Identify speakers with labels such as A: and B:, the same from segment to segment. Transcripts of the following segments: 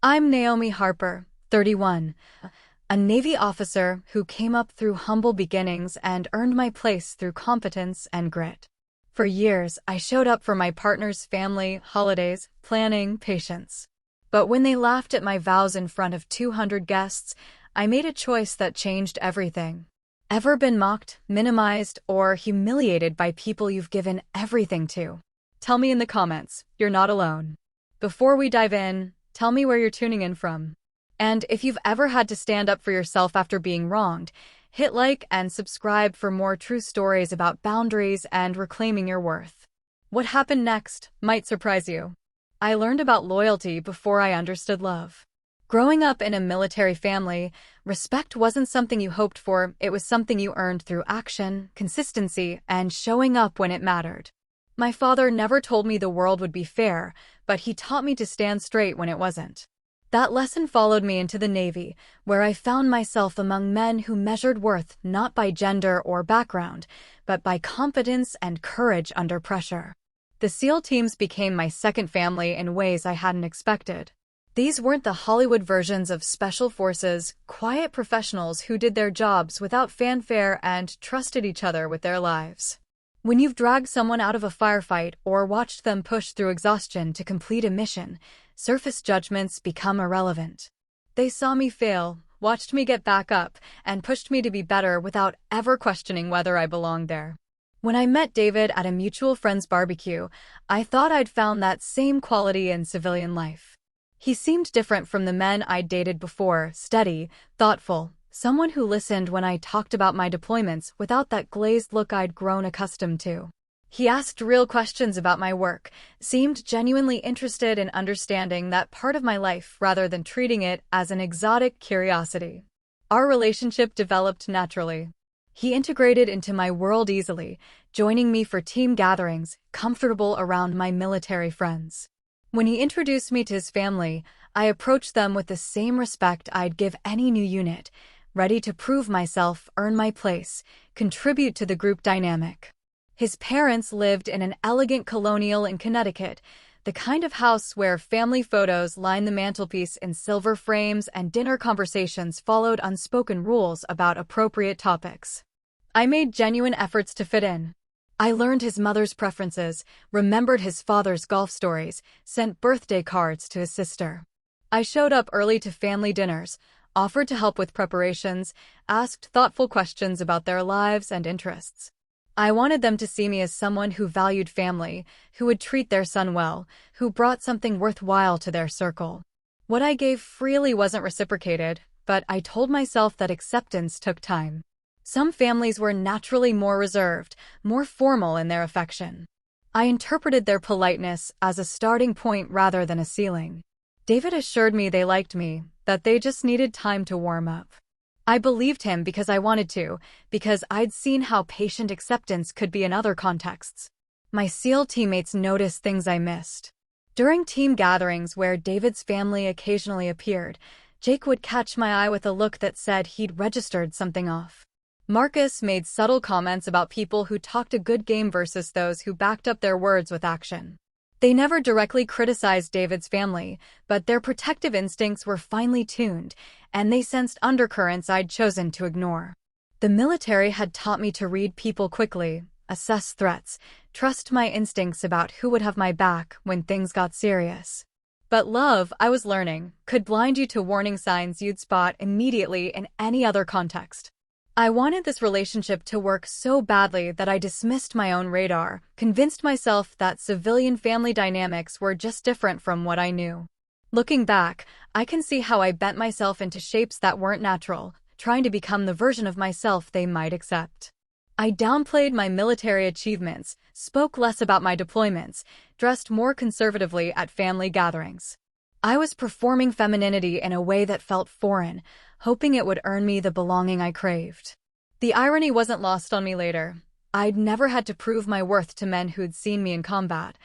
A: I'm Naomi Harper, 31, a Navy officer who came up through humble beginnings and earned my place through competence and grit. For years, I showed up for my partner's family, holidays, planning, patience. But when they laughed at my vows in front of 200 guests, I made a choice that changed everything. Ever been mocked, minimized, or humiliated by people you've given everything to? Tell me in the comments, you're not alone. Before we dive in, tell me where you're tuning in from. And if you've ever had to stand up for yourself after being wronged, hit like and subscribe for more true stories about boundaries and reclaiming your worth. What happened next might surprise you. I learned about loyalty before I understood love. Growing up in a military family, respect wasn't something you hoped for, it was something you earned through action, consistency, and showing up when it mattered. My father never told me the world would be fair, but he taught me to stand straight when it wasn't. That lesson followed me into the Navy, where I found myself among men who measured worth not by gender or background, but by competence and courage under pressure. The SEAL teams became my second family in ways I hadn't expected. These weren't the Hollywood versions of special forces, quiet professionals who did their jobs without fanfare and trusted each other with their lives. When you've dragged someone out of a firefight or watched them push through exhaustion to complete a mission, surface judgments become irrelevant. They saw me fail, watched me get back up, and pushed me to be better without ever questioning whether I belonged there. When I met David at a mutual friend's barbecue, I thought I'd found that same quality in civilian life. He seemed different from the men I'd dated before, steady, thoughtful, someone who listened when I talked about my deployments without that glazed look I'd grown accustomed to. He asked real questions about my work, seemed genuinely interested in understanding that part of my life rather than treating it as an exotic curiosity. Our relationship developed naturally. He integrated into my world easily, joining me for team gatherings, comfortable around my military friends. When he introduced me to his family, I approached them with the same respect I'd give any new unit, ready to prove myself, earn my place, contribute to the group dynamic. His parents lived in an elegant colonial in Connecticut, the kind of house where family photos line the mantelpiece in silver frames and dinner conversations followed unspoken rules about appropriate topics. I made genuine efforts to fit in. I learned his mother's preferences, remembered his father's golf stories, sent birthday cards to his sister. I showed up early to family dinners, offered to help with preparations, asked thoughtful questions about their lives and interests. I wanted them to see me as someone who valued family, who would treat their son well, who brought something worthwhile to their circle. What I gave freely wasn't reciprocated, but I told myself that acceptance took time. Some families were naturally more reserved, more formal in their affection. I interpreted their politeness as a starting point rather than a ceiling. David assured me they liked me, that they just needed time to warm up. I believed him because I wanted to, because I'd seen how patient acceptance could be in other contexts. My SEAL teammates noticed things I missed. During team gatherings where David's family occasionally appeared, Jake would catch my eye with a look that said he'd registered something off. Marcus made subtle comments about people who talked a good game versus those who backed up their words with action. They never directly criticized David's family, but their protective instincts were finely tuned, and they sensed undercurrents I'd chosen to ignore. The military had taught me to read people quickly, assess threats, trust my instincts about who would have my back when things got serious. But love, I was learning, could blind you to warning signs you'd spot immediately in any other context. I wanted this relationship to work so badly that I dismissed my own radar, convinced myself that civilian family dynamics were just different from what I knew. Looking back, I can see how I bent myself into shapes that weren't natural, trying to become the version of myself they might accept. I downplayed my military achievements, spoke less about my deployments, dressed more conservatively at family gatherings. I was performing femininity in a way that felt foreign, hoping it would earn me the belonging I craved. The irony wasn't lost on me later. I'd never had to prove my worth to men who'd seen me in combat,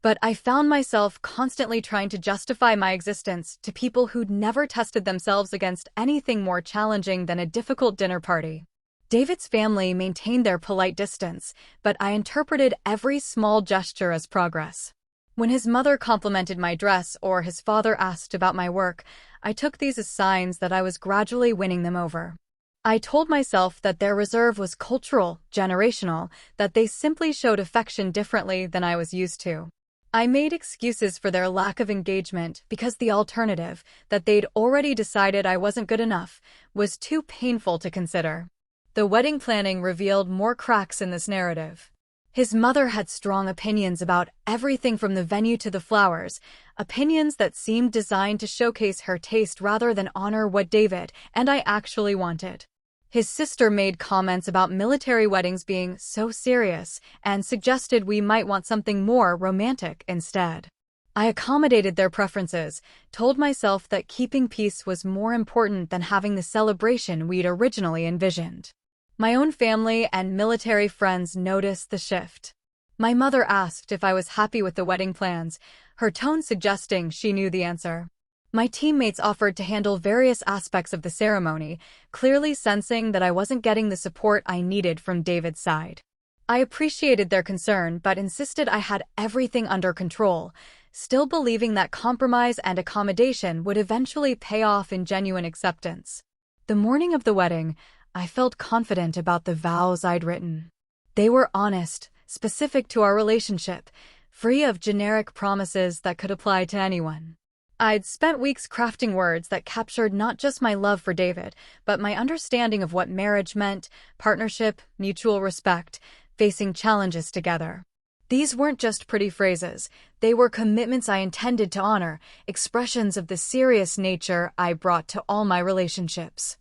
A: but I found myself constantly trying to justify my existence to people who'd never tested themselves against anything more challenging than a difficult dinner party. David's family maintained their polite distance, but I interpreted every small gesture as progress. When his mother complimented my dress or his father asked about my work, I took these as signs that I was gradually winning them over. I told myself that their reserve was cultural, generational, that they simply showed affection differently than I was used to. I made excuses for their lack of engagement because the alternative, that they'd already decided I wasn't good enough, was too painful to consider. The wedding planning revealed more cracks in this narrative. His mother had strong opinions about everything from the venue to the flowers, opinions that seemed designed to showcase her taste rather than honor what David and I actually wanted. His sister made comments about military weddings being so serious and suggested we might want something more romantic instead. I accommodated their preferences, told myself that keeping peace was more important than having the celebration we'd originally envisioned. My own family and military friends noticed the shift. My mother asked if I was happy with the wedding plans, her tone suggesting she knew the answer. My teammates offered to handle various aspects of the ceremony, clearly sensing that I wasn't getting the support I needed from David's side. I appreciated their concern but insisted I had everything under control, still believing that compromise and accommodation would eventually pay off in genuine acceptance. The morning of the wedding, I felt confident about the vows I'd written. They were honest, specific to our relationship, free of generic promises that could apply to anyone. I'd spent weeks crafting words that captured not just my love for David, but my understanding of what marriage meant, partnership, mutual respect, facing challenges together. These weren't just pretty phrases, they were commitments I intended to honor, expressions of the serious nature I brought to all my relationships.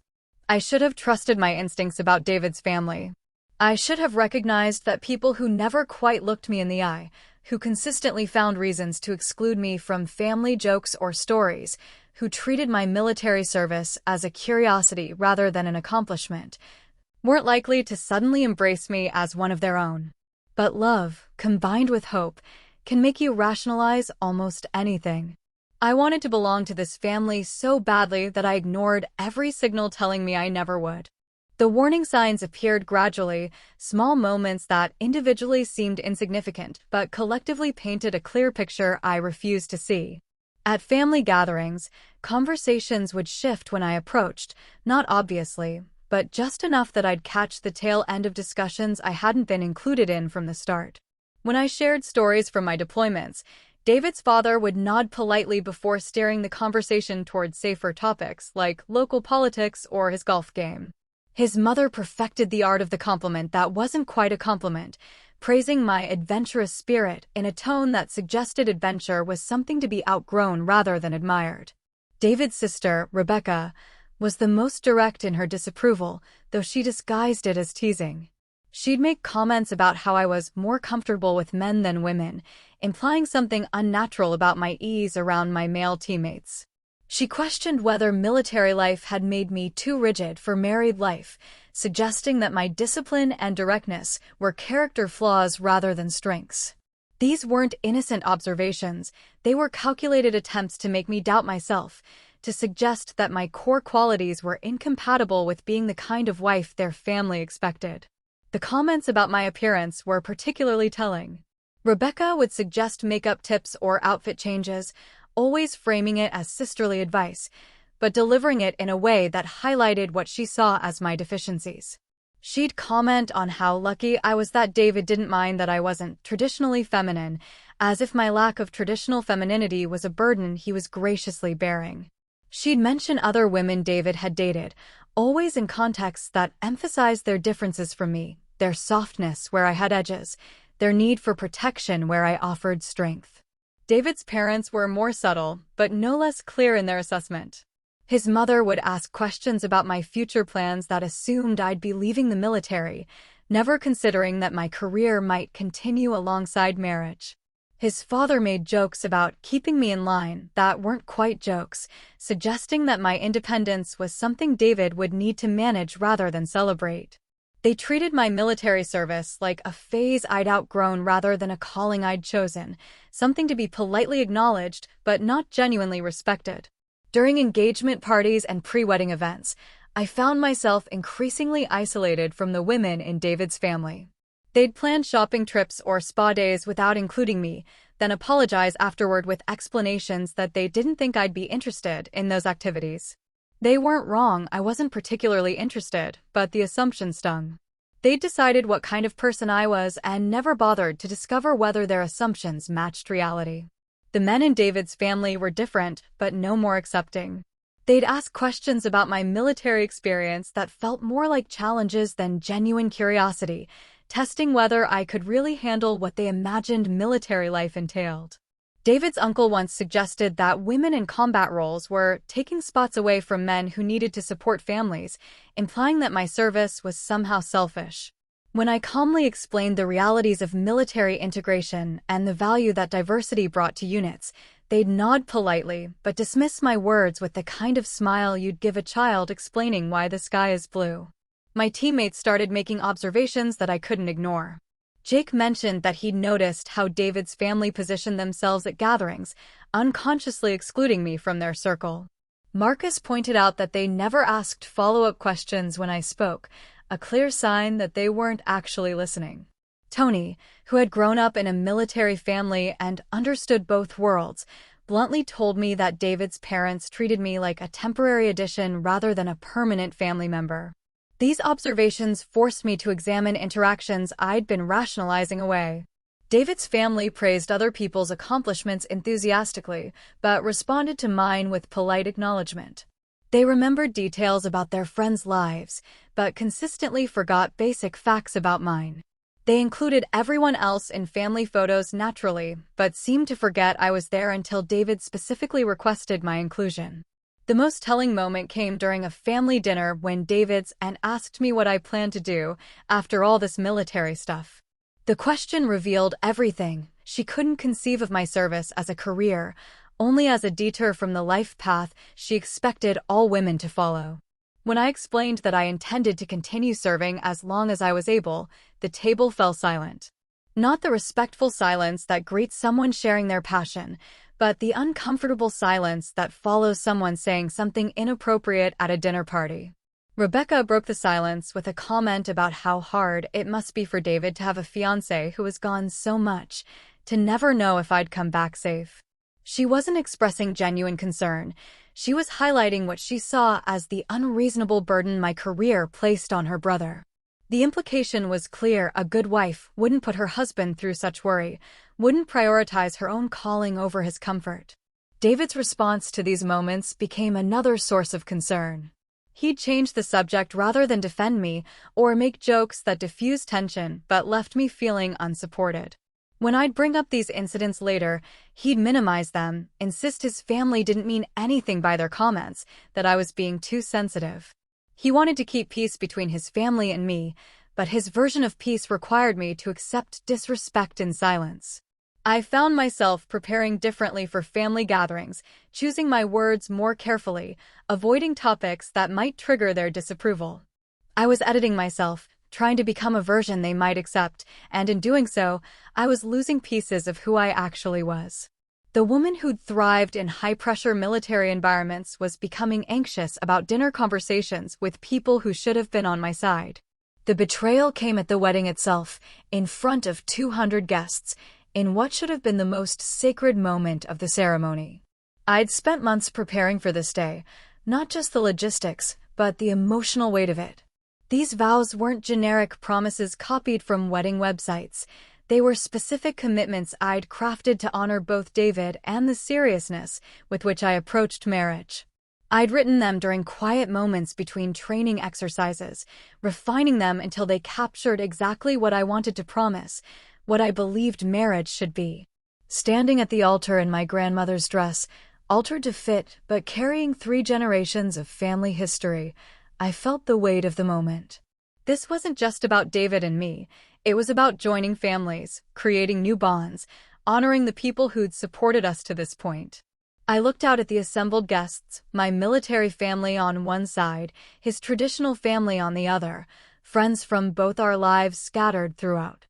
A: I should have trusted my instincts about David's family. I should have recognized that people who never quite looked me in the eye, who consistently found reasons to exclude me from family jokes or stories, who treated my military service as a curiosity rather than an accomplishment, weren't likely to suddenly embrace me as one of their own. But love, combined with hope, can make you rationalize almost anything. I wanted to belong to this family so badly that I ignored every signal telling me I never would. The warning signs appeared gradually, small moments that individually seemed insignificant but collectively painted a clear picture I refused to see. At family gatherings, conversations would shift when I approached, not obviously, but just enough that I'd catch the tail end of discussions I hadn't been included in from the start. When I shared stories from my deployments, David's father would nod politely before steering the conversation towards safer topics like local politics or his golf game. His mother perfected the art of the compliment that wasn't quite a compliment, praising my adventurous spirit in a tone that suggested adventure was something to be outgrown rather than admired. David's sister, Rebecca, was the most direct in her disapproval, though she disguised it as teasing. She'd make comments about how I was more comfortable with men than women, implying something unnatural about my ease around my male teammates. She questioned whether military life had made me too rigid for married life, suggesting that my discipline and directness were character flaws rather than strengths. These weren't innocent observations, they were calculated attempts to make me doubt myself, to suggest that my core qualities were incompatible with being the kind of wife their family expected. The comments about my appearance were particularly telling. Rebecca would suggest makeup tips or outfit changes, always framing it as sisterly advice, but delivering it in a way that highlighted what she saw as my deficiencies. She'd comment on how lucky I was that David didn't mind that I wasn't traditionally feminine, as if my lack of traditional femininity was a burden he was graciously bearing. She'd mention other women David had dated, always in contexts that emphasized their differences from me, their softness where I had edges, their need for protection where I offered strength. David's parents were more subtle, but no less clear in their assessment. His mother would ask questions about my future plans that assumed I'd be leaving the military, never considering that my career might continue alongside marriage. His father made jokes about keeping me in line that weren't quite jokes, suggesting that my independence was something David would need to manage rather than celebrate. They treated my military service like a phase I'd outgrown rather than a calling I'd chosen, something to be politely acknowledged but not genuinely respected. During engagement parties and pre-wedding events, I found myself increasingly isolated from the women in David's family. They'd plan shopping trips or spa days without including me, then apologize afterward with explanations that they didn't think I'd be interested in those activities. They weren't wrong, I wasn't particularly interested, but the assumption stung. They'd decided what kind of person I was and never bothered to discover whether their assumptions matched reality. The men in David's family were different, but no more accepting. They'd ask questions about my military experience that felt more like challenges than genuine curiosity, testing whether I could really handle what they imagined military life entailed. David's uncle once suggested that women in combat roles were taking spots away from men who needed to support families, implying that my service was somehow selfish. When I calmly explained the realities of military integration and the value that diversity brought to units, they'd nod politely but dismiss my words with the kind of smile you'd give a child explaining why the sky is blue. My teammates started making observations that I couldn't ignore. Jake mentioned that he'd noticed how David's family positioned themselves at gatherings, unconsciously excluding me from their circle. Marcus pointed out that they never asked follow-up questions when I spoke, a clear sign that they weren't actually listening. Tony, who had grown up in a military family and understood both worlds, bluntly told me that David's parents treated me like a temporary addition rather than a permanent family member. These observations forced me to examine interactions I'd been rationalizing away. David's family praised other people's accomplishments enthusiastically, but responded to mine with polite acknowledgement. They remembered details about their friends' lives, but consistently forgot basic facts about mine. They included everyone else in family photos naturally, but seemed to forget I was there until David specifically requested my inclusion. The most telling moment came during a family dinner when David's and asked me what I planned to do after all this military stuff. The question revealed everything. She couldn't conceive of my service as a career, only as a detour from the life path she expected all women to follow. When I explained that I intended to continue serving as long as I was able, the table fell silent. Not the respectful silence that greets someone sharing their passion, but the uncomfortable silence that follows someone saying something inappropriate at a dinner party. Rebecca broke the silence with a comment about how hard it must be for David to have a fiancé who has gone so much, to never know if I'd come back safe. She wasn't expressing genuine concern. She was highlighting what she saw as the unreasonable burden my career placed on her brother. The implication was clear: a good wife wouldn't put her husband through such worry, wouldn't prioritize her own calling over his comfort. David's response to these moments became another source of concern. He'd change the subject rather than defend me or make jokes that diffused tension but left me feeling unsupported. When I'd bring up these incidents later, he'd minimize them, insist his family didn't mean anything by their comments, that I was being too sensitive. He wanted to keep peace between his family and me, but his version of peace required me to accept disrespect in silence. I found myself preparing differently for family gatherings, choosing my words more carefully, avoiding topics that might trigger their disapproval. I was editing myself, trying to become a version they might accept, and in doing so, I was losing pieces of who I actually was. The woman who'd thrived in high-pressure military environments was becoming anxious about dinner conversations with people who should have been on my side. The betrayal came at the wedding itself, in front of 200 guests, in what should have been the most sacred moment of the ceremony. I'd spent months preparing for this day, not just the logistics, but the emotional weight of it. These vows weren't generic promises copied from wedding websites. They were specific commitments I'd crafted to honor both David and the seriousness with which I approached marriage. I'd written them during quiet moments between training exercises, refining them until they captured exactly what I wanted to promise, what I believed marriage should be. Standing at the altar in my grandmother's dress, altered to fit but carrying 3 generations of family history, I felt the weight of the moment. This wasn't just about David and me. It was about joining families, creating new bonds, honoring the people who'd supported us to this point. I looked out at the assembled guests, my military family on one side, his traditional family on the other, friends from both our lives scattered throughout.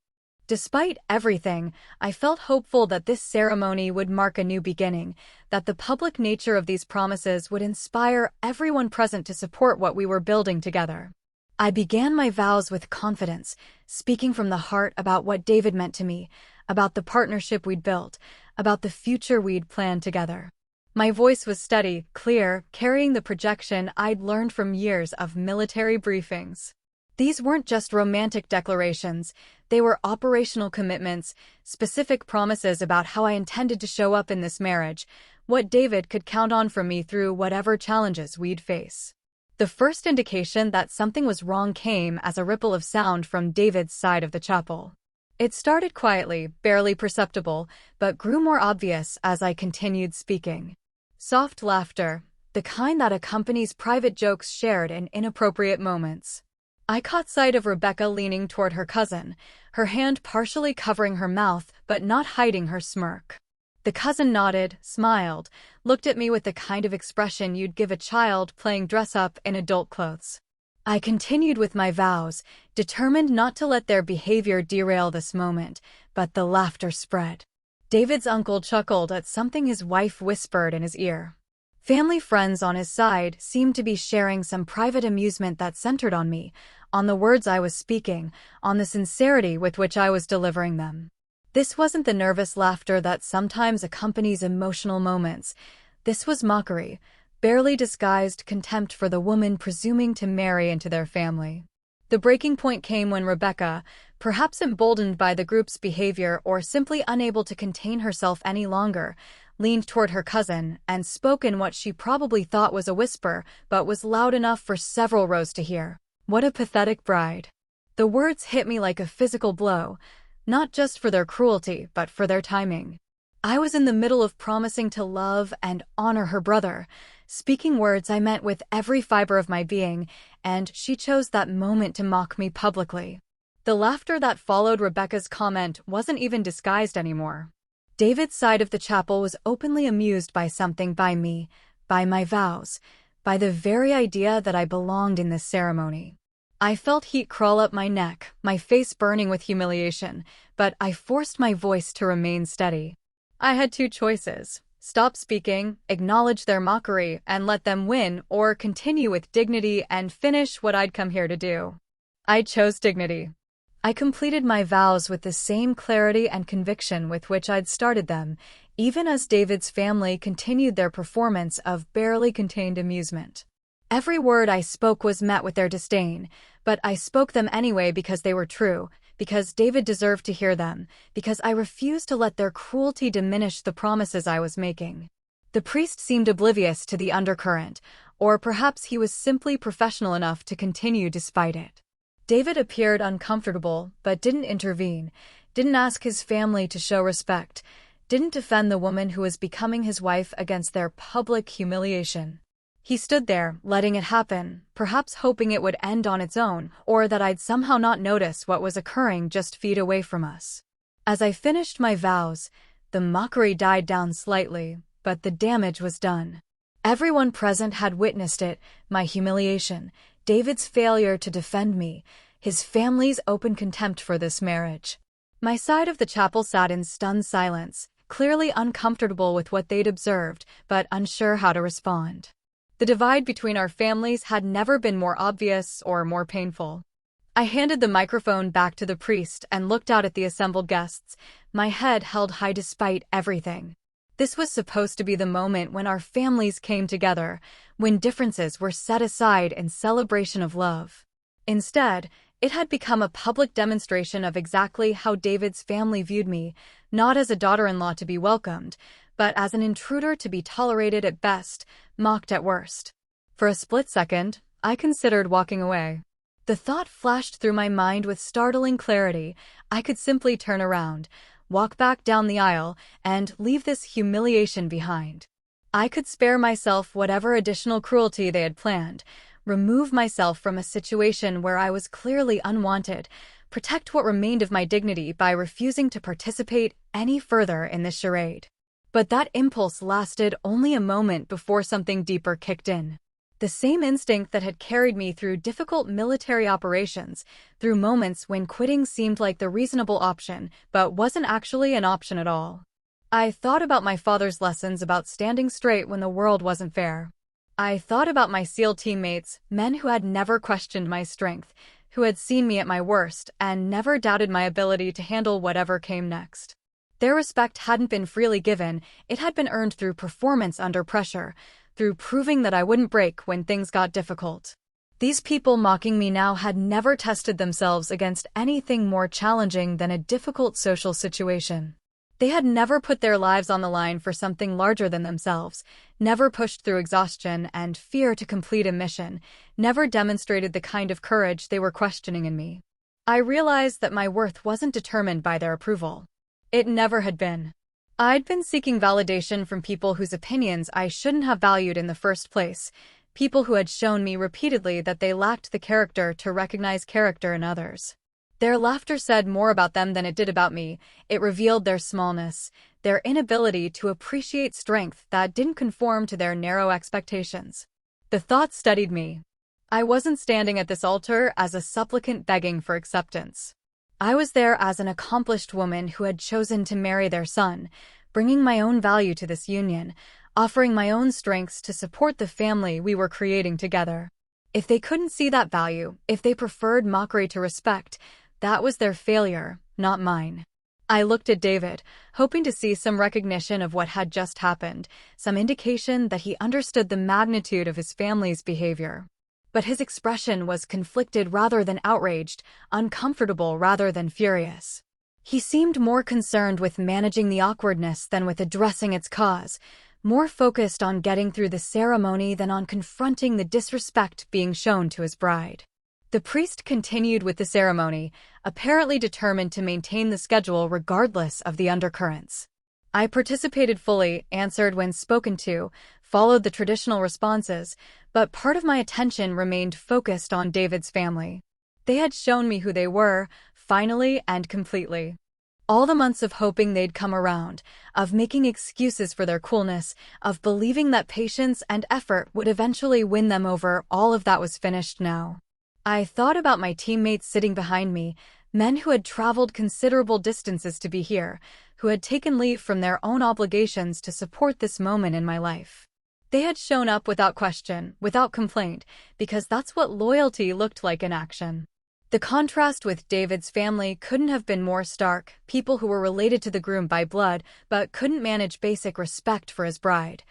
A: Despite everything, I felt hopeful that this ceremony would mark a new beginning, that the public nature of these promises would inspire everyone present to support what we were building together. I began my vows with confidence, speaking from the heart about what David meant to me, about the partnership we'd built, about the future we'd planned together. My voice was steady, clear, carrying the projection I'd learned from years of military briefings. These weren't just romantic declarations, they were operational commitments, specific promises about how I intended to show up in this marriage, what David could count on from me through whatever challenges we'd face. The first indication that something was wrong came as a ripple of sound from David's side of the chapel. It started quietly, barely perceptible, but grew more obvious as I continued speaking. Soft laughter, the kind that accompanies private jokes shared in inappropriate moments. I caught sight of Rebecca leaning toward her cousin, her hand partially covering her mouth but not hiding her smirk. The cousin nodded, smiled, looked at me with the kind of expression you'd give a child playing dress-up in adult clothes. I continued with my vows, determined not to let their behavior derail this moment, but the laughter spread. David's uncle chuckled at something his wife whispered in his ear. Family friends on his side seemed to be sharing some private amusement that centered on me, on the words I was speaking, on the sincerity with which I was delivering them. This wasn't the nervous laughter that sometimes accompanies emotional moments. This was mockery, barely disguised contempt for the woman presuming to marry into their family. The breaking point came when Rebecca, perhaps emboldened by the group's behavior or simply unable to contain herself any longer, leaned toward her cousin and spoke in what she probably thought was a whisper, but was loud enough for several rows to hear. "What a pathetic bride." The words hit me like a physical blow, not just for their cruelty, but for their timing. I was in the middle of promising to love and honor her brother, speaking words I meant with every fiber of my being, and she chose that moment to mock me publicly. The laughter that followed Rebecca's comment wasn't even disguised anymore. David's side of the chapel was openly amused by something, by me, by my vows, by the very idea that I belonged in this ceremony. I felt heat crawl up my neck, my face burning with humiliation, but I forced my voice to remain steady. I had two choices: stop speaking, acknowledge their mockery, and let them win, or continue with dignity and finish what I'd come here to do. I chose dignity. I completed my vows with the same clarity and conviction with which I'd started them, even as David's family continued their performance of barely contained amusement. Every word I spoke was met with their disdain, but I spoke them anyway because they were true, because David deserved to hear them, because I refused to let their cruelty diminish the promises I was making. The priest seemed oblivious to the undercurrent, or perhaps he was simply professional enough to continue despite it. David appeared uncomfortable, but didn't intervene, didn't ask his family to show respect, didn't defend the woman who was becoming his wife against their public humiliation. He stood there, letting it happen, perhaps hoping it would end on its own, or that I'd somehow not notice what was occurring just feet away from us. As I finished my vows, the mockery died down slightly, but the damage was done. Everyone present had witnessed it, my humiliation, David's failure to defend me, his family's open contempt for this marriage. My side of the chapel sat in stunned silence, clearly uncomfortable with what they'd observed, but unsure how to respond. The divide between our families had never been more obvious or more painful. I handed the microphone back to the priest and looked out at the assembled guests, my head held high despite everything. This was supposed to be the moment when our families came together, when differences were set aside in celebration of love. Instead, it had become a public demonstration of exactly how David's family viewed me, not as a daughter-in-law to be welcomed, but as an intruder to be tolerated at best, mocked at worst. For a split second, I considered walking away. The thought flashed through my mind with startling clarity. I could simply turn around, walk back down the aisle, and leave this humiliation behind. I could spare myself whatever additional cruelty they had planned, remove myself from a situation where I was clearly unwanted, protect what remained of my dignity by refusing to participate any further in this charade. But that impulse lasted only a moment before something deeper kicked in. The same instinct that had carried me through difficult military operations, through moments when quitting seemed like the reasonable option, but wasn't actually an option at all. I thought about my father's lessons about standing straight when the world wasn't fair. I thought about my SEAL teammates, men who had never questioned my strength, who had seen me at my worst and never doubted my ability to handle whatever came next. Their respect hadn't been freely given, it had been earned through performance under pressure, through proving that I wouldn't break when things got difficult. These people mocking me now had never tested themselves against anything more challenging than a difficult social situation. They had never put their lives on the line for something larger than themselves, never pushed through exhaustion and fear to complete a mission, never demonstrated the kind of courage they were questioning in me. I realized that my worth wasn't determined by their approval. It never had been. I'd been seeking validation from people whose opinions I shouldn't have valued in the first place, people who had shown me repeatedly that they lacked the character to recognize character in others. Their laughter said more about them than it did about me. It revealed their smallness, their inability to appreciate strength that didn't conform to their narrow expectations. The thought steadied me. I wasn't standing at this altar as a supplicant begging for acceptance. I was there as an accomplished woman who had chosen to marry their son, bringing my own value to this union, offering my own strengths to support the family we were creating together. If they couldn't see that value, if they preferred mockery to respect, that was their failure, not mine. I looked at David, hoping to see some recognition of what had just happened, some indication that he understood the magnitude of his family's behavior. But his expression was conflicted rather than outraged, uncomfortable rather than furious. He seemed more concerned with managing the awkwardness than with addressing its cause, more focused on getting through the ceremony than on confronting the disrespect being shown to his bride. The priest continued with the ceremony, apparently determined to maintain the schedule regardless of the undercurrents. I participated fully, answered when spoken to, followed the traditional responses, but part of my attention remained focused on David's family. They had shown me who they were, finally and completely. All the months of hoping they'd come around, of making excuses for their coolness, of believing that patience and effort would eventually win them over, all of that was finished now. I thought about my teammates sitting behind me, men who had traveled considerable distances to be here, who had taken leave from their own obligations to support this moment in my life. They had shown up without question, without complaint, because that's what loyalty looked like in action. The contrast with David's family couldn't have been more stark, people who were related to the groom by blood but couldn't manage basic respect for his bride,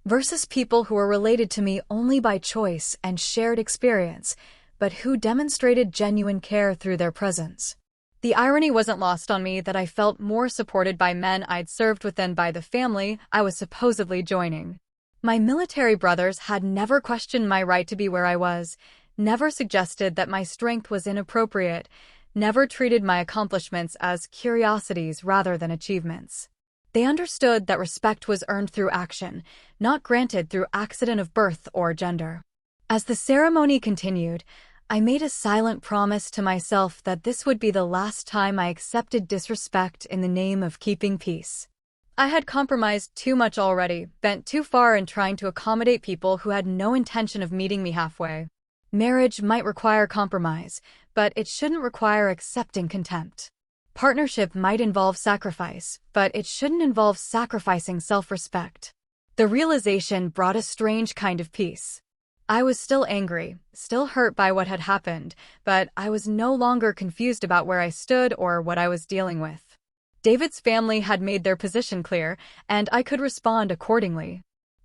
A: versus people who were related to me only by choice and shared experience, but who demonstrated genuine care through their presence. The irony wasn't lost on me that I felt more supported by men I'd served with than by the family I was supposedly joining. My military brothers had never questioned my right to be where I was, never suggested that my strength was inappropriate, never treated my accomplishments as curiosities rather than achievements. They understood that respect was earned through action, not granted through accident of birth or gender. As the ceremony continued, I made a silent promise to myself that this would be the last time I accepted disrespect in the name of keeping peace. I had compromised too much already, bent too far in trying to accommodate people who had no intention of meeting me halfway. Marriage might require compromise, but it shouldn't require accepting contempt. Partnership might involve sacrifice, but it shouldn't involve sacrificing self-respect. The realization brought a strange kind of peace. I was still angry, still hurt by what had happened, but I was no longer confused about where I stood or what I was dealing with. David's family had made their position clear, and I could respond accordingly.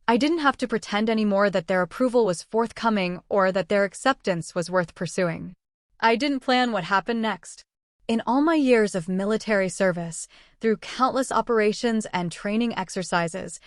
A: I didn't have to pretend anymore that their approval was forthcoming or that their acceptance was worth pursuing. I didn't plan what happened next. In all my years of military service, through countless operations and training exercises,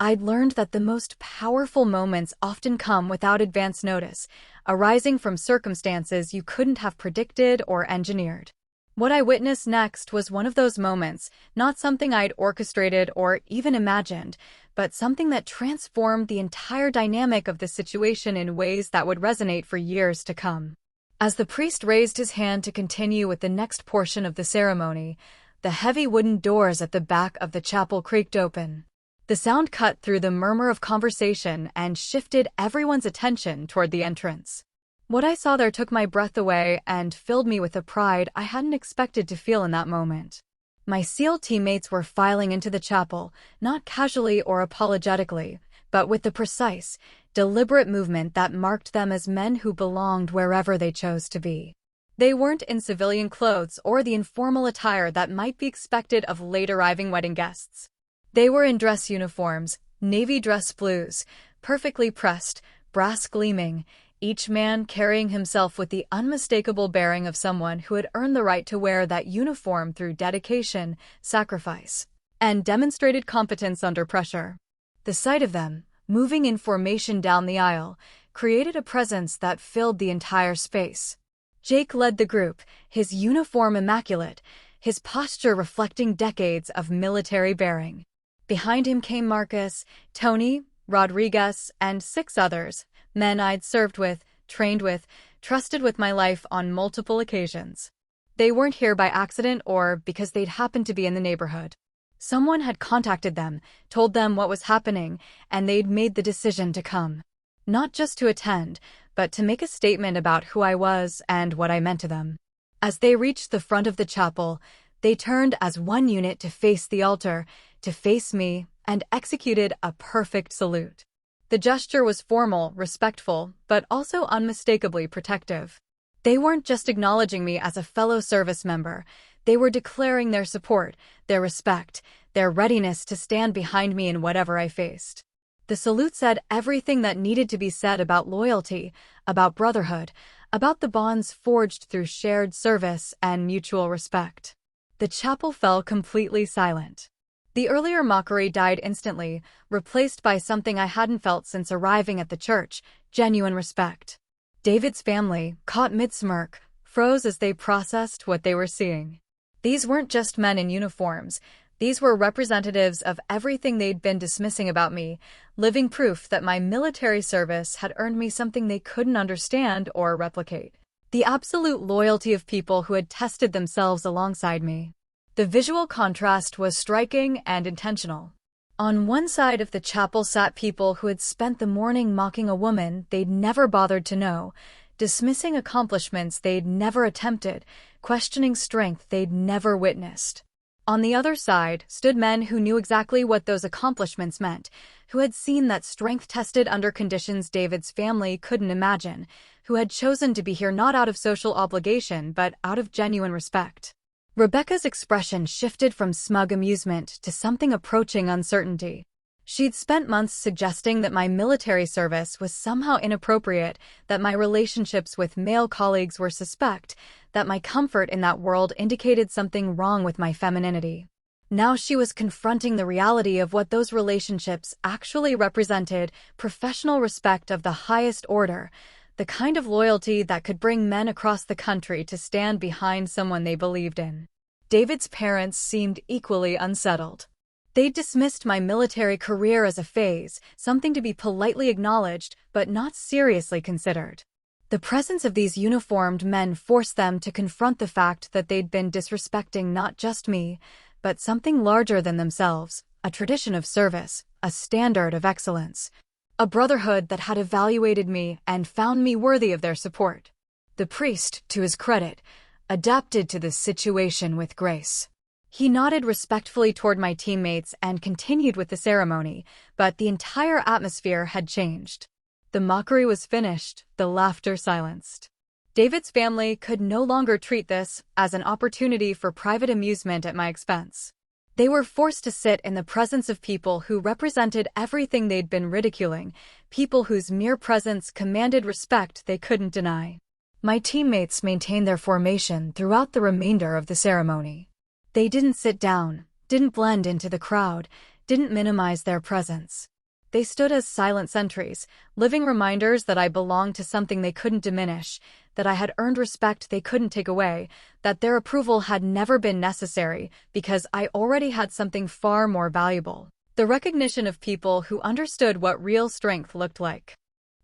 A: I'd learned that the most powerful moments often come without advance notice, arising from circumstances you couldn't have predicted or engineered. What I witnessed next was one of those moments, not something I'd orchestrated or even imagined, but something that transformed the entire dynamic of the situation in ways that would resonate for years to come. As the priest raised his hand to continue with the next portion of the ceremony, the heavy wooden doors at the back of the chapel creaked open. The sound cut through the murmur of conversation and shifted everyone's attention toward the entrance. What I saw there took my breath away and filled me with a pride I hadn't expected to feel in that moment. My SEAL teammates were filing into the chapel, not casually or apologetically, but with the precise, deliberate movement that marked them as men who belonged wherever they chose to be. They weren't in civilian clothes or the informal attire that might be expected of late-arriving wedding guests. They were in dress uniforms, navy dress blues, perfectly pressed, brass gleaming, each man carrying himself with the unmistakable bearing of someone who had earned the right to wear that uniform through dedication, sacrifice, and demonstrated competence under pressure. The sight of them, moving in formation down the aisle, created a presence that filled the entire space. Jake led the group, his uniform immaculate, his posture reflecting decades of military bearing. Behind him came Marcus, Tony, Rodriguez, and 6 others, men I'd served with, trained with, trusted with my life on multiple occasions. They weren't here by accident or because they'd happened to be in the neighborhood. Someone had contacted them, told them what was happening, and they'd made the decision to come. Not just to attend, but to make a statement about who I was and what I meant to them. As they reached the front of the chapel, they turned as one unit to face the altar, to face me, and executed a perfect salute. The gesture was formal, respectful, but also unmistakably protective. They weren't just acknowledging me as a fellow service member, they were declaring their support, their respect, their readiness to stand behind me in whatever I faced. The salute said everything that needed to be said about loyalty, about brotherhood, about the bonds forged through shared service and mutual respect. The chapel fell completely silent. The earlier mockery died instantly, replaced by something I hadn't felt since arriving at the church, genuine respect. David's family, caught mid-smirk, froze as they processed what they were seeing. These weren't just men in uniforms. These were representatives of everything they'd been dismissing about me, living proof that my military service had earned me something they couldn't understand or replicate. The absolute loyalty of people who had tested themselves alongside me. The visual contrast was striking and intentional. On one side of the chapel sat people who had spent the morning mocking a woman they'd never bothered to know, dismissing accomplishments they'd never attempted, questioning strength they'd never witnessed. On the other side stood men who knew exactly what those accomplishments meant, who had seen that strength tested under conditions David's family couldn't imagine, who had chosen to be here not out of social obligation but out of genuine respect. Rebecca's expression shifted from smug amusement to something approaching uncertainty. She'd spent months suggesting that my military service was somehow inappropriate, that my relationships with male colleagues were suspect, that my comfort in that world indicated something wrong with my femininity. Now she was confronting the reality of what those relationships actually represented: professional respect of the highest order, the kind of loyalty that could bring men across the country to stand behind someone they believed in. David's parents seemed equally unsettled. They dismissed my military career as a phase, something to be politely acknowledged but not seriously considered. The presence of these uniformed men forced them to confront the fact that they'd been disrespecting not just me, but something larger than themselves, a tradition of service, a standard of excellence, a brotherhood that had evaluated me and found me worthy of their support. The priest, to his credit, adapted to the situation with grace. He nodded respectfully toward my teammates and continued with the ceremony, but the entire atmosphere had changed. The mockery was finished, the laughter silenced. David's family could no longer treat this as an opportunity for private amusement at my expense. They were forced to sit in the presence of people who represented everything they'd been ridiculing, people whose mere presence commanded respect they couldn't deny. My teammates maintained their formation throughout the remainder of the ceremony. They didn't sit down, didn't blend into the crowd, didn't minimize their presence. They stood as silent sentries, living reminders that I belonged to something they couldn't diminish, that I had earned respect they couldn't take away, that their approval had never been necessary because I already had something far more valuable: the recognition of people who understood what real strength looked like.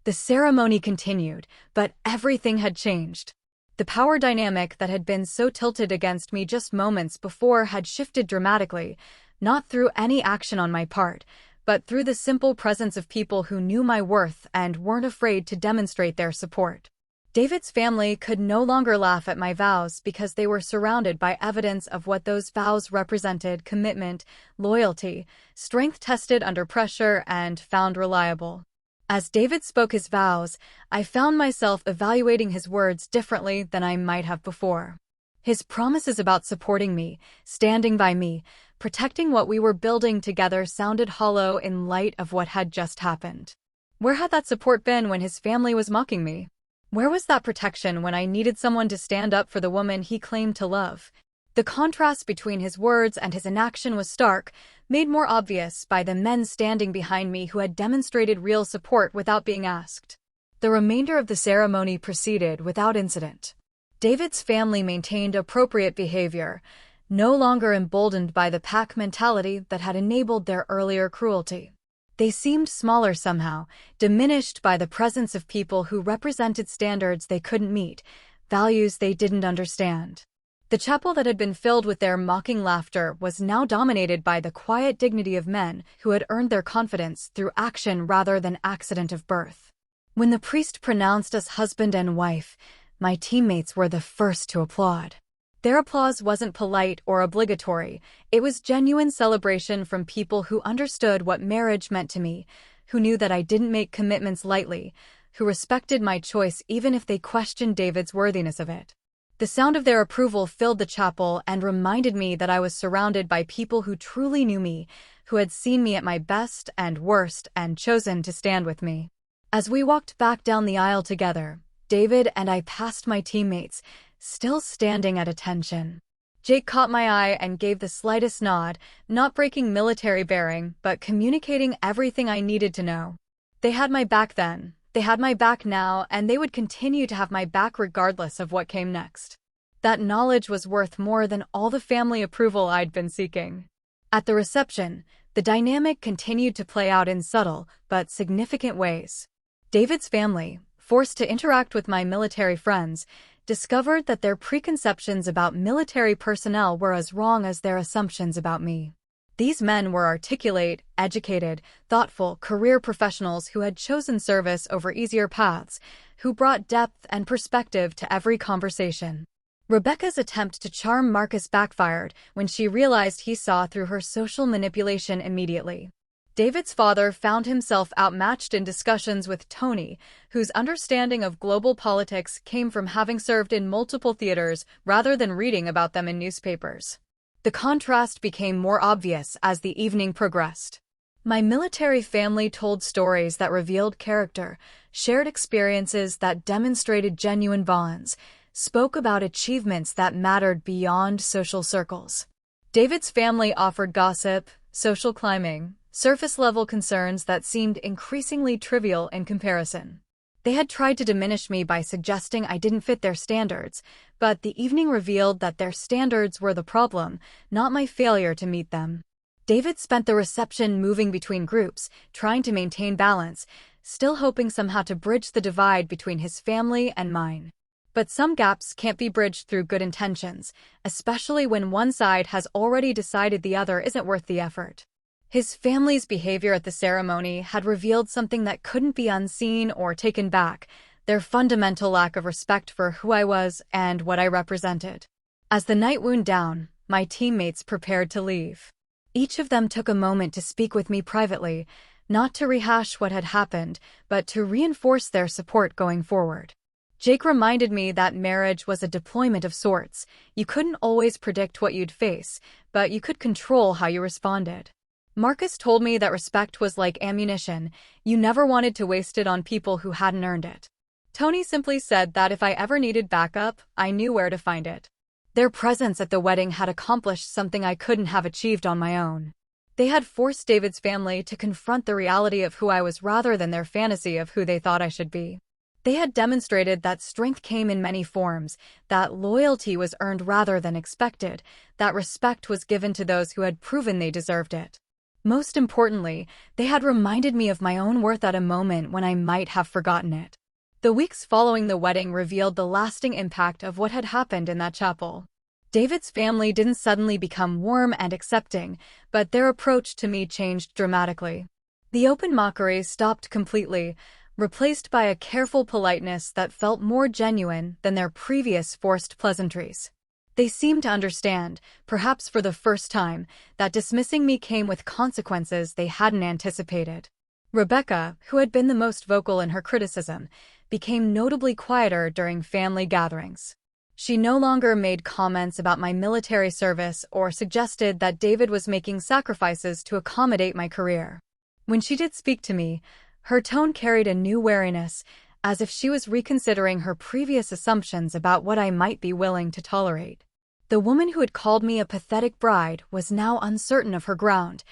A: The ceremony continued, but everything had changed. The power dynamic that had been so tilted against me just moments before had shifted dramatically, not through any action on my part, but through the simple presence of people who knew my worth and weren't afraid to demonstrate their support. David's family could no longer laugh at my vows because they were surrounded by evidence of what those vows represented: commitment, loyalty, strength tested under pressure, and found reliable. As David spoke his vows, I found myself evaluating his words differently than I might have before. His promises about supporting me, standing by me, protecting what we were building together sounded hollow in light of what had just happened. Where had that support been when his family was mocking me? Where was that protection when I needed someone to stand up for the woman he claimed to love? The contrast between his words and his inaction was stark, made more obvious by the men standing behind me who had demonstrated real support without being asked. The remainder of the ceremony proceeded without incident. David's family maintained appropriate behavior, no longer emboldened by the pack mentality that had enabled their earlier cruelty. They seemed smaller somehow, diminished by the presence of people who represented standards they couldn't meet, values they didn't understand. The chapel that had been filled with their mocking laughter was now dominated by the quiet dignity of men who had earned their confidence through action rather than accident of birth. When the priest pronounced us husband and wife, my teammates were the first to applaud. Their applause wasn't polite or obligatory, it was genuine celebration from people who understood what marriage meant to me, who knew that I didn't make commitments lightly, who respected my choice even if they questioned David's worthiness of it. The sound of their approval filled the chapel and reminded me that I was surrounded by people who truly knew me, who had seen me at my best and worst and chosen to stand with me. As we walked back down the aisle together, David and I passed my teammates, still standing at attention. Jake caught my eye and gave the slightest nod, not breaking military bearing, but communicating everything I needed to know. They had my back then, they had my back now, and they would continue to have my back regardless of what came next. That knowledge was worth more than all the family approval I'd been seeking. At the reception, the dynamic continued to play out in subtle but significant ways. David's family, forced to interact with my military friends, discovered that their preconceptions about military personnel were as wrong as their assumptions about me. These men were articulate, educated, thoughtful career professionals who had chosen service over easier paths, who brought depth and perspective to every conversation. Rebecca's attempt to charm Marcus backfired when she realized he saw through her social manipulation immediately. David's father found himself outmatched in discussions with Tony, whose understanding of global politics came from having served in multiple theaters rather than reading about them in newspapers. The contrast became more obvious as the evening progressed. My military family told stories that revealed character, shared experiences that demonstrated genuine bonds, spoke about achievements that mattered beyond social circles. David's family offered gossip, social climbing, surface-level concerns that seemed increasingly trivial in comparison. They had tried to diminish me by suggesting I didn't fit their standards, but the evening revealed that their standards were the problem, not my failure to meet them. David spent the reception moving between groups, trying to maintain balance, still hoping somehow to bridge the divide between his family and mine. But some gaps can't be bridged through good intentions, especially when one side has already decided the other isn't worth the effort. His family's behavior at the ceremony had revealed something that couldn't be unseen or taken back: their fundamental lack of respect for who I was and what I represented. As the night wound down, my teammates prepared to leave. Each of them took a moment to speak with me privately, not to rehash what had happened, but to reinforce their support going forward. Jake reminded me that marriage was a deployment of sorts. You couldn't always predict what you'd face, but you could control how you responded. Marcus told me that respect was like ammunition. You never wanted to waste it on people who hadn't earned it. Tony simply said that if I ever needed backup, I knew where to find it. Their presence at the wedding had accomplished something I couldn't have achieved on my own. They had forced David's family to confront the reality of who I was rather than their fantasy of who they thought I should be. They had demonstrated that strength came in many forms, that loyalty was earned rather than expected, that respect was given to those who had proven they deserved it. Most importantly, they had reminded me of my own worth at a moment when I might have forgotten it. The weeks following the wedding revealed the lasting impact of what had happened in that chapel. David's family didn't suddenly become warm and accepting, but their approach to me changed dramatically. The open mockery stopped completely. replaced by a careful politeness that felt more genuine than their previous forced pleasantries. They seemed to understand, perhaps for the first time, that dismissing me came with consequences they hadn't anticipated. Rebecca, who had been the most vocal in her criticism, became notably quieter during family gatherings. She no longer made comments about my military service or suggested that David was making sacrifices to accommodate my career. When she did speak to me, her tone carried a new wariness, as if she was reconsidering her previous assumptions about what I might be willing to tolerate. The woman who had called me a pathetic bride was now uncertain of her ground,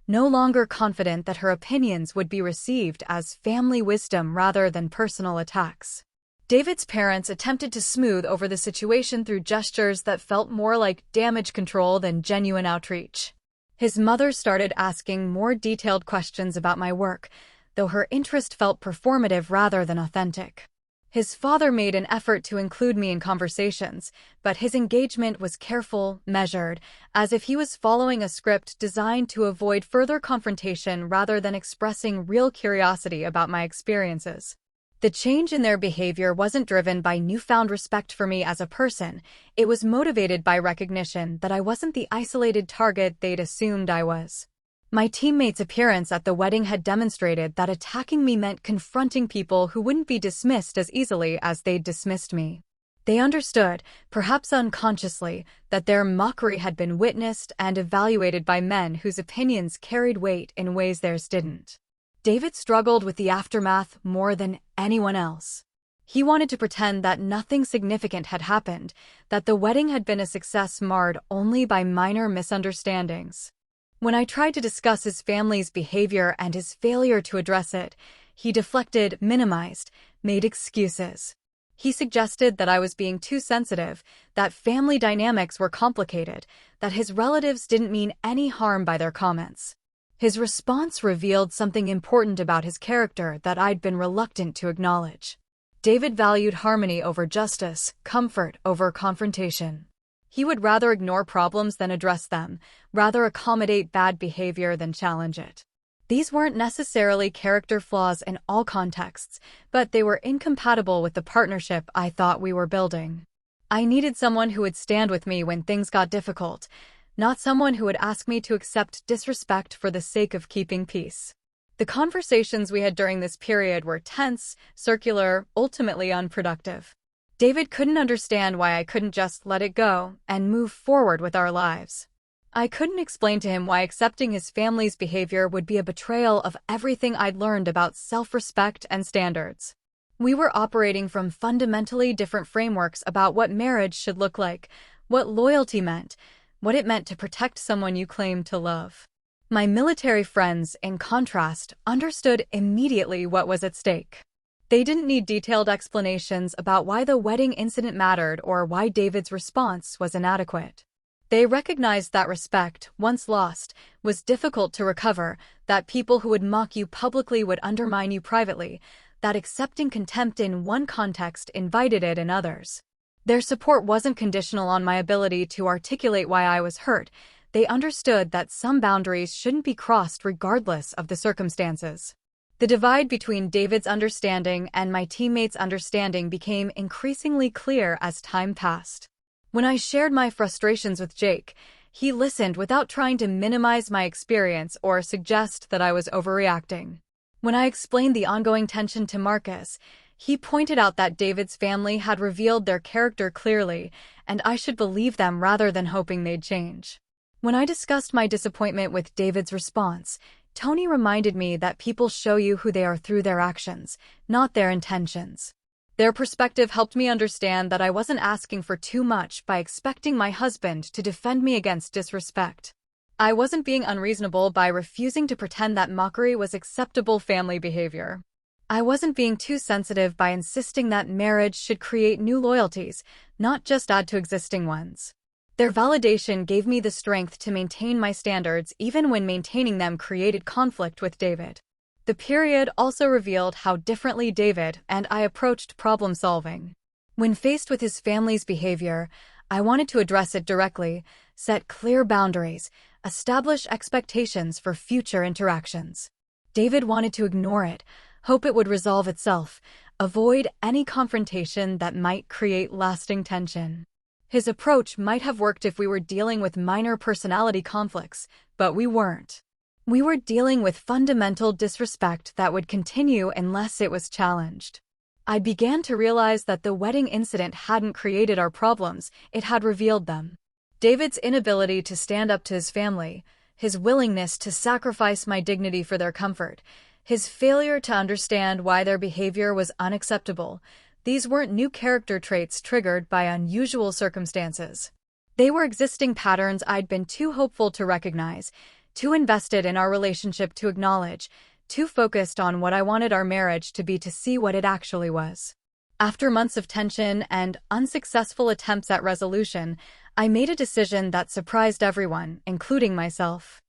A: no longer confident that her opinions would be received as family wisdom rather than personal attacks. David's parents attempted to smooth over the situation through gestures that felt more like damage control than genuine outreach. His mother started asking more detailed questions about my work, though her interest felt performative rather than authentic. His father made an effort to include me in conversations, but his engagement was careful, measured, as if he was following a script designed to avoid further confrontation rather than expressing real curiosity about my experiences. The change in their behavior wasn't driven by newfound respect for me as a person, it was motivated by recognition that I wasn't the isolated target they'd assumed I was. My teammates' appearance at the wedding had demonstrated that attacking me meant confronting people who wouldn't be dismissed as easily as they'd dismissed me. They understood, perhaps unconsciously, that their mockery had been witnessed and evaluated by men whose opinions carried weight in ways theirs didn't. David struggled with the aftermath more than anyone else. He wanted to pretend that nothing significant had happened, that the wedding had been a success marred only by minor misunderstandings. When I tried to discuss his family's behavior and his failure to address it, he deflected, minimized, made excuses. He suggested that I was being too sensitive, that family dynamics were complicated, that his relatives didn't mean any harm by their comments. His response revealed something important about his character that I'd been reluctant to acknowledge. David valued harmony over justice, comfort over confrontation. He would rather ignore problems than address them, rather accommodate bad behavior than challenge it. These weren't necessarily character flaws in all contexts, but they were incompatible with the partnership I thought we were building. I needed someone who would stand with me when things got difficult, not someone who would ask me to accept disrespect for the sake of keeping peace. The conversations we had during this period were tense, circular, ultimately unproductive. David couldn't understand why I couldn't just let it go and move forward with our lives. I couldn't explain to him why accepting his family's behavior would be a betrayal of everything I'd learned about self-respect and standards. We were operating from fundamentally different frameworks about what marriage should look like, what loyalty meant, what it meant to protect someone you claimed to love. My military friends, in contrast, understood immediately what was at stake. They didn't need detailed explanations about why the wedding incident mattered or why David's response was inadequate. They recognized that respect, once lost, was difficult to recover, that people who would mock you publicly would undermine you privately, that accepting contempt in one context invited it in others. Their support wasn't conditional on my ability to articulate why I was hurt. They understood that some boundaries shouldn't be crossed regardless of the circumstances. The divide between David's understanding and my teammates' understanding became increasingly clear as time passed. When I shared my frustrations with Jake, he listened without trying to minimize my experience or suggest that I was overreacting. When I explained the ongoing tension to Marcus, he pointed out that David's family had revealed their character clearly, and I should believe them rather than hoping they'd change. When I discussed my disappointment with David's response, Tony reminded me that people show you who they are through their actions, not their intentions. Their perspective helped me understand that I wasn't asking for too much by expecting my husband to defend me against disrespect. I wasn't being unreasonable by refusing to pretend that mockery was acceptable family behavior. I wasn't being too sensitive by insisting that marriage should create new loyalties, not just add to existing ones. Their validation gave me the strength to maintain my standards even when maintaining them created conflict with David. The period also revealed how differently David and I approached problem solving. When faced with his family's behavior, I wanted to address it directly, set clear boundaries, establish expectations for future interactions. David wanted to ignore it, hope it would resolve itself, avoid any confrontation that might create lasting tension. His approach might have worked if we were dealing with minor personality conflicts, but we weren't. We were dealing with fundamental disrespect that would continue unless it was challenged. I began to realize that the wedding incident hadn't created our problems, it had revealed them. David's inability to stand up to his family, his willingness to sacrifice my dignity for their comfort, his failure to understand why their behavior was unacceptable, these weren't new character traits triggered by unusual circumstances. They were existing patterns I'd been too hopeful to recognize, too invested in our relationship to acknowledge, too focused on what I wanted our marriage to be to see what it actually was. After months of tension and unsuccessful attempts at resolution, I made a decision that surprised everyone, including myself.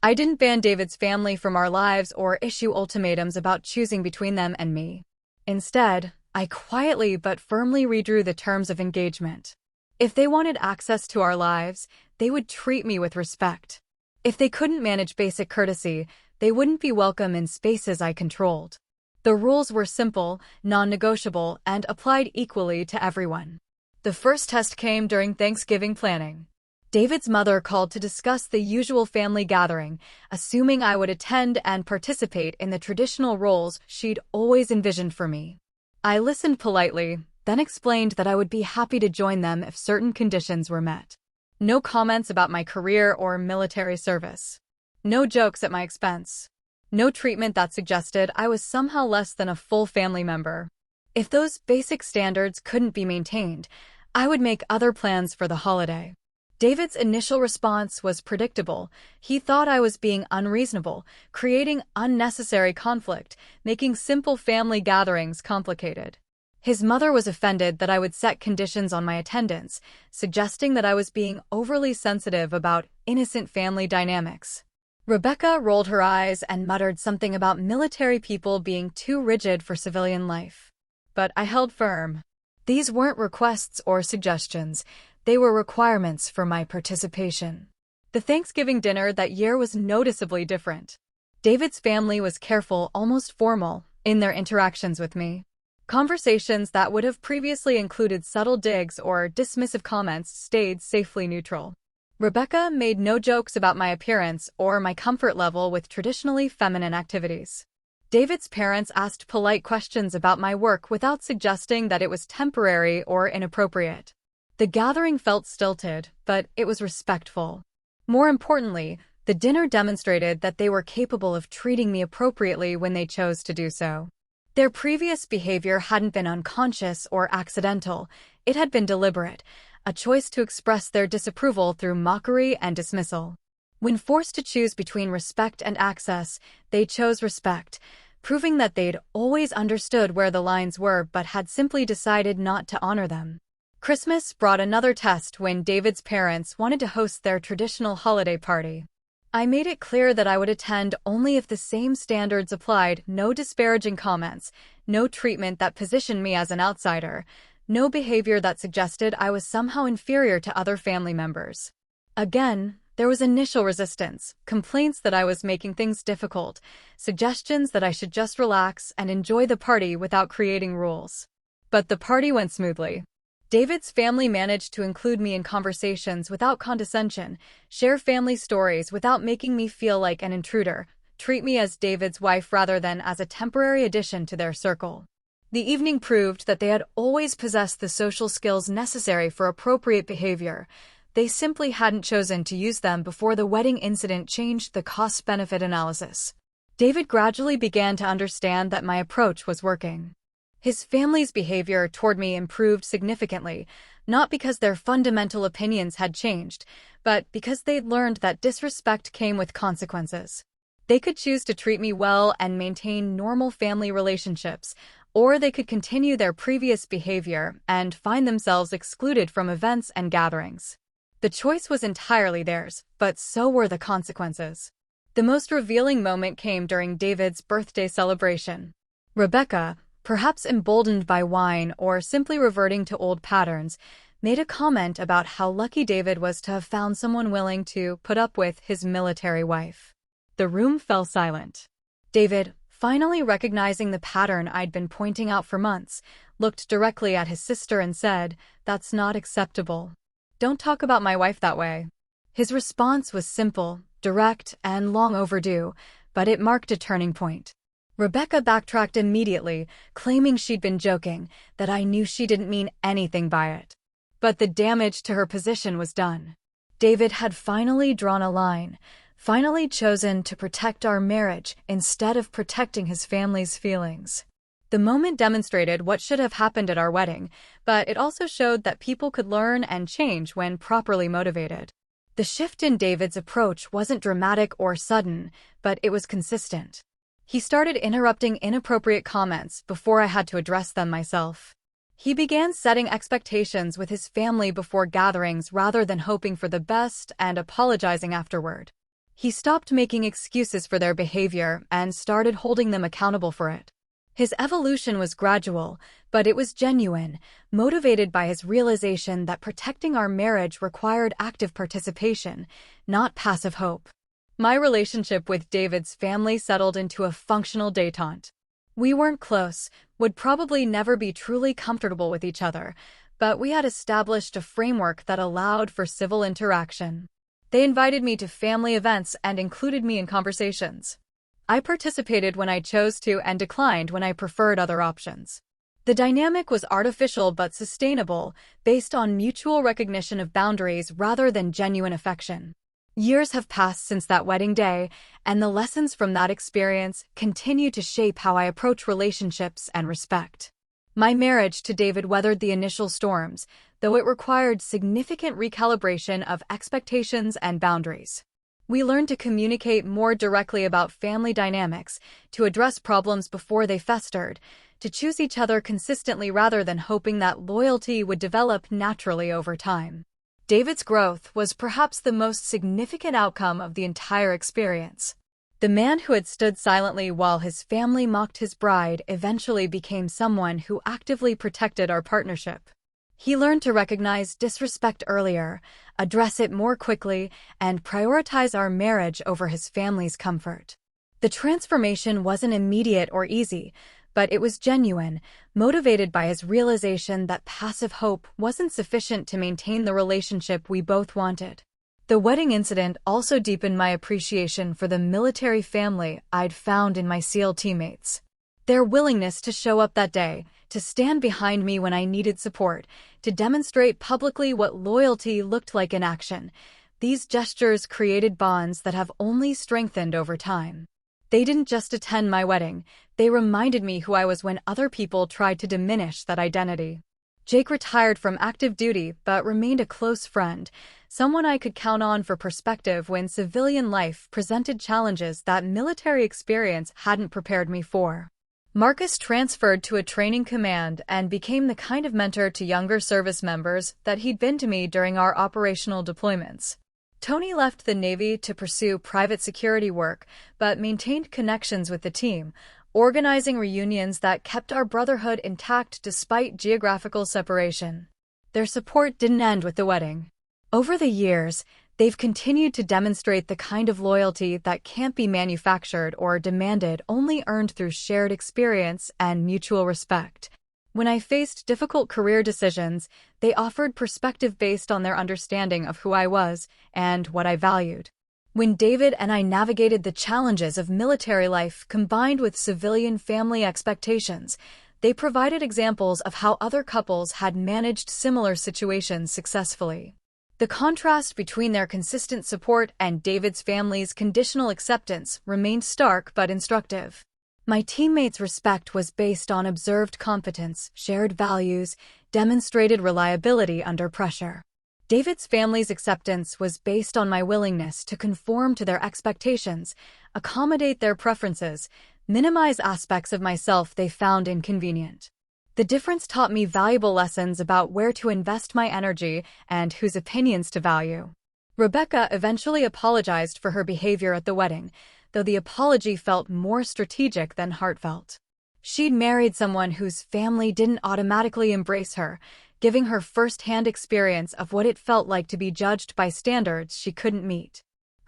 A: I didn't ban David's family from our lives or issue ultimatums about choosing between them and me. Instead, I quietly but firmly redrew the terms of engagement. If they wanted access to our lives, they would treat me with respect. If they couldn't manage basic courtesy, they wouldn't be welcome in spaces I controlled. The rules were simple, non-negotiable, and applied equally to everyone. The first test came during Thanksgiving planning. David's mother called to discuss the usual family gathering, assuming I would attend and participate in the traditional roles she'd always envisioned for me. I listened politely, then explained that I would be happy to join them if certain conditions were met. No comments about my career or military service. No jokes at my expense. No treatment that suggested I was somehow less than a full family member. If those basic standards couldn't be maintained, I would make other plans for the holiday. David's initial response was predictable. He thought I was being unreasonable, creating unnecessary conflict, making simple family gatherings complicated. His mother was offended that I would set conditions on my attendance, suggesting that I was being overly sensitive about innocent family dynamics. Rebecca rolled her eyes and muttered something about military people being too rigid for civilian life. But I held firm. These weren't requests or suggestions. They were requirements for my participation. The Thanksgiving dinner that year was noticeably different. David's family was careful, almost formal, in their interactions with me. Conversations that would have previously included subtle digs or dismissive comments stayed safely neutral. Rebecca made no jokes about my appearance or my comfort level with traditionally feminine activities. David's parents asked polite questions about my work without suggesting that it was temporary or inappropriate. The gathering felt stilted, but it was respectful. More importantly, the dinner demonstrated that they were capable of treating me appropriately when they chose to do so. Their previous behavior hadn't been unconscious or accidental, it had been deliberate, a choice to express their disapproval through mockery and dismissal. When forced to choose between respect and access, they chose respect, proving that they'd always understood where the lines were but had simply decided not to honor them. Christmas brought another test when David's parents wanted to host their traditional holiday party. I made it clear that I would attend only if the same standards applied, no disparaging comments, no treatment that positioned me as an outsider, no behavior that suggested I was somehow inferior to other family members. Again, there was initial resistance, complaints that I was making things difficult, suggestions that I should just relax and enjoy the party without creating rules. But the party went smoothly. David's family managed to include me in conversations without condescension, share family stories without making me feel like an intruder, treat me as David's wife rather than as a temporary addition to their circle. The evening proved that they had always possessed the social skills necessary for appropriate behavior. They simply hadn't chosen to use them before the wedding incident changed the cost-benefit analysis. David gradually began to understand that my approach was working. His family's behavior toward me improved significantly, not because their fundamental opinions had changed, but because they'd learned that disrespect came with consequences. They could choose to treat me well and maintain normal family relationships, or they could continue their previous behavior and find themselves excluded from events and gatherings. The choice was entirely theirs, but so were the consequences. The most revealing moment came during David's birthday celebration. Rebecca, perhaps emboldened by wine or simply reverting to old patterns, made a comment about how lucky David was to have found someone willing to put up with his military wife. The room fell silent. David, finally recognizing the pattern I'd been pointing out for months, looked directly at his sister and said, "That's not acceptable. Don't talk about my wife that way." His response was simple, direct, and long overdue, but it marked a turning point. Rebecca backtracked immediately, claiming she'd been joking, that I knew she didn't mean anything by it. But the damage to her position was done. David had finally drawn a line, finally chosen to protect our marriage instead of protecting his family's feelings. The moment demonstrated what should have happened at our wedding, but it also showed that people could learn and change when properly motivated. The shift in David's approach wasn't dramatic or sudden, but it was consistent. He started interrupting inappropriate comments before I had to address them myself. He began setting expectations with his family before gatherings rather than hoping for the best and apologizing afterward. He stopped making excuses for their behavior and started holding them accountable for it. His evolution was gradual, but it was genuine, motivated by his realization that protecting our marriage required active participation, not passive hope. My relationship with David's family settled into a functional détente. We weren't close, would probably never be truly comfortable with each other, but we had established a framework that allowed for civil interaction. They invited me to family events and included me in conversations. I participated when I chose to and declined when I preferred other options. The dynamic was artificial but sustainable, based on mutual recognition of boundaries rather than genuine affection. Years have passed since that wedding day, and the lessons from that experience continue to shape how I approach relationships and respect. My marriage to David weathered the initial storms, though it required significant recalibration of expectations and boundaries. We learned to communicate more directly about family dynamics, to address problems before they festered, to choose each other consistently rather than hoping that loyalty would develop naturally over time. David's growth was perhaps the most significant outcome of the entire experience. The man who had stood silently while his family mocked his bride eventually became someone who actively protected our partnership. He learned to recognize disrespect earlier, address it more quickly, and prioritize our marriage over his family's comfort. The transformation wasn't immediate or easy, but it was genuine, motivated by his realization that passive hope wasn't sufficient to maintain the relationship we both wanted. The wedding incident also deepened my appreciation for the military family I'd found in my SEAL teammates. Their willingness to show up that day, to stand behind me when I needed support, to demonstrate publicly what loyalty looked like in action. These gestures created bonds that have only strengthened over time. They didn't just attend my wedding, they reminded me who I was when other people tried to diminish that identity. Jake retired from active duty but remained a close friend, someone I could count on for perspective when civilian life presented challenges that military experience hadn't prepared me for. Marcus transferred to a training command and became the kind of mentor to younger service members that he'd been to me during our operational deployments. Tony left the Navy to pursue private security work, but maintained connections with the team, organizing reunions that kept our brotherhood intact despite geographical separation. Their support didn't end with the wedding. Over the years, they've continued to demonstrate the kind of loyalty that can't be manufactured or demanded, only earned through shared experience and mutual respect. When I faced difficult career decisions, they offered perspective based on their understanding of who I was and what I valued. When David and I navigated the challenges of military life combined with civilian family expectations, they provided examples of how other couples had managed similar situations successfully. The contrast between their consistent support and David's family's conditional acceptance remained stark but instructive. My teammates' respect was based on observed competence, shared values, demonstrated reliability under pressure. David's family's acceptance was based on my willingness to conform to their expectations, accommodate their preferences, minimize aspects of myself they found inconvenient. The difference taught me valuable lessons about where to invest my energy and whose opinions to value. Rebecca eventually apologized for her behavior at the wedding, though the apology felt more strategic than heartfelt. She'd married someone whose family didn't automatically embrace her, giving her first-hand experience of what it felt like to be judged by standards she couldn't meet.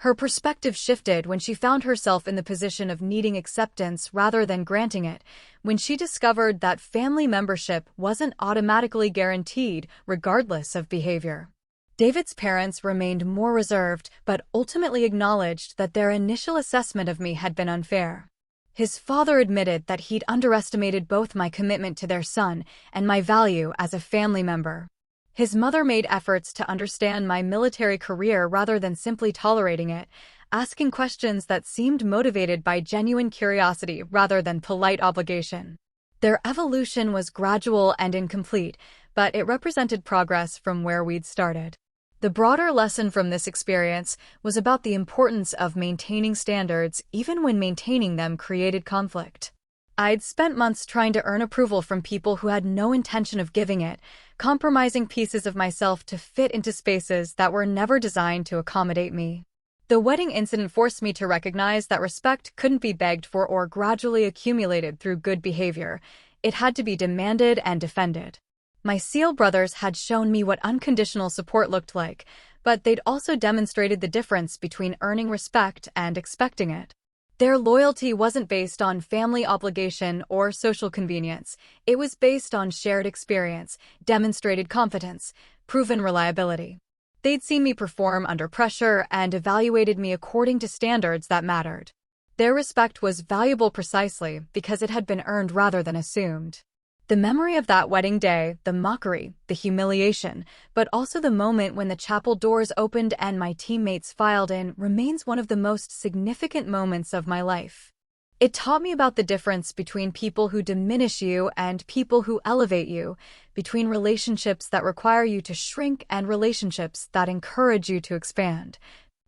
A: Her perspective shifted when she found herself in the position of needing acceptance rather than granting it, when she discovered that family membership wasn't automatically guaranteed regardless of behavior. David's parents remained more reserved, but ultimately acknowledged that their initial assessment of me had been unfair. His father admitted that he'd underestimated both my commitment to their son and my value as a family member. His mother made efforts to understand my military career rather than simply tolerating it, asking questions that seemed motivated by genuine curiosity rather than polite obligation. Their evolution was gradual and incomplete, but it represented progress from where we'd started. The broader lesson from this experience was about the importance of maintaining standards even when maintaining them created conflict. I'd spent months trying to earn approval from people who had no intention of giving it, compromising pieces of myself to fit into spaces that were never designed to accommodate me. The wedding incident forced me to recognize that respect couldn't be begged for or gradually accumulated through good behavior. It had to be demanded and defended. My SEAL brothers had shown me what unconditional support looked like, but they'd also demonstrated the difference between earning respect and expecting it. Their loyalty wasn't based on family obligation or social convenience. It was based on shared experience, demonstrated competence, proven reliability. They'd seen me perform under pressure and evaluated me according to standards that mattered. Their respect was valuable precisely because it had been earned rather than assumed. The memory of that wedding day, the mockery, the humiliation, but also the moment when the chapel doors opened and my teammates filed in remains one of the most significant moments of my life. It taught me about the difference between people who diminish you and people who elevate you, between relationships that require you to shrink and relationships that encourage you to expand,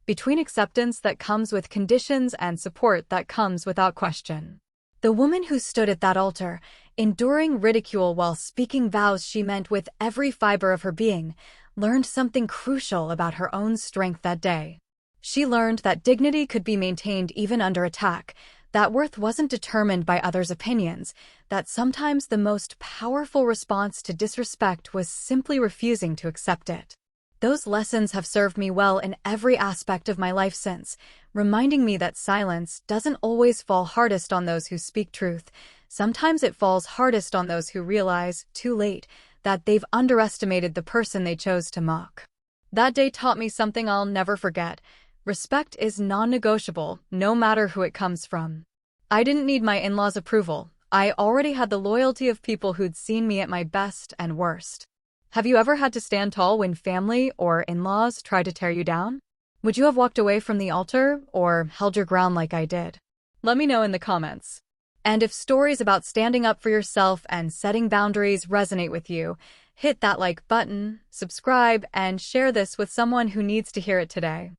A: between acceptance that comes with conditions and support that comes without question. The woman who stood at that altar, enduring ridicule while speaking vows she meant with every fiber of her being, learned something crucial about her own strength that day. She learned that dignity could be maintained even under attack, that worth wasn't determined by others' opinions, that sometimes the most powerful response to disrespect was simply refusing to accept it. Those lessons have served me well in every aspect of my life since, reminding me that silence doesn't always fall hardest on those who speak truth. Sometimes it falls hardest on those who realize, too late, that they've underestimated the person they chose to mock. That day taught me something I'll never forget. Respect is non-negotiable, no matter who it comes from. I didn't need my in-laws' approval. I already had the loyalty of people who'd seen me at my best and worst. Have you ever had to stand tall when family or in-laws tried to tear you down? Would you have walked away from the altar or held your ground like I did? Let me know in the comments. And if stories about standing up for yourself and setting boundaries resonate with you, hit that like button, subscribe, and share this with someone who needs to hear it today.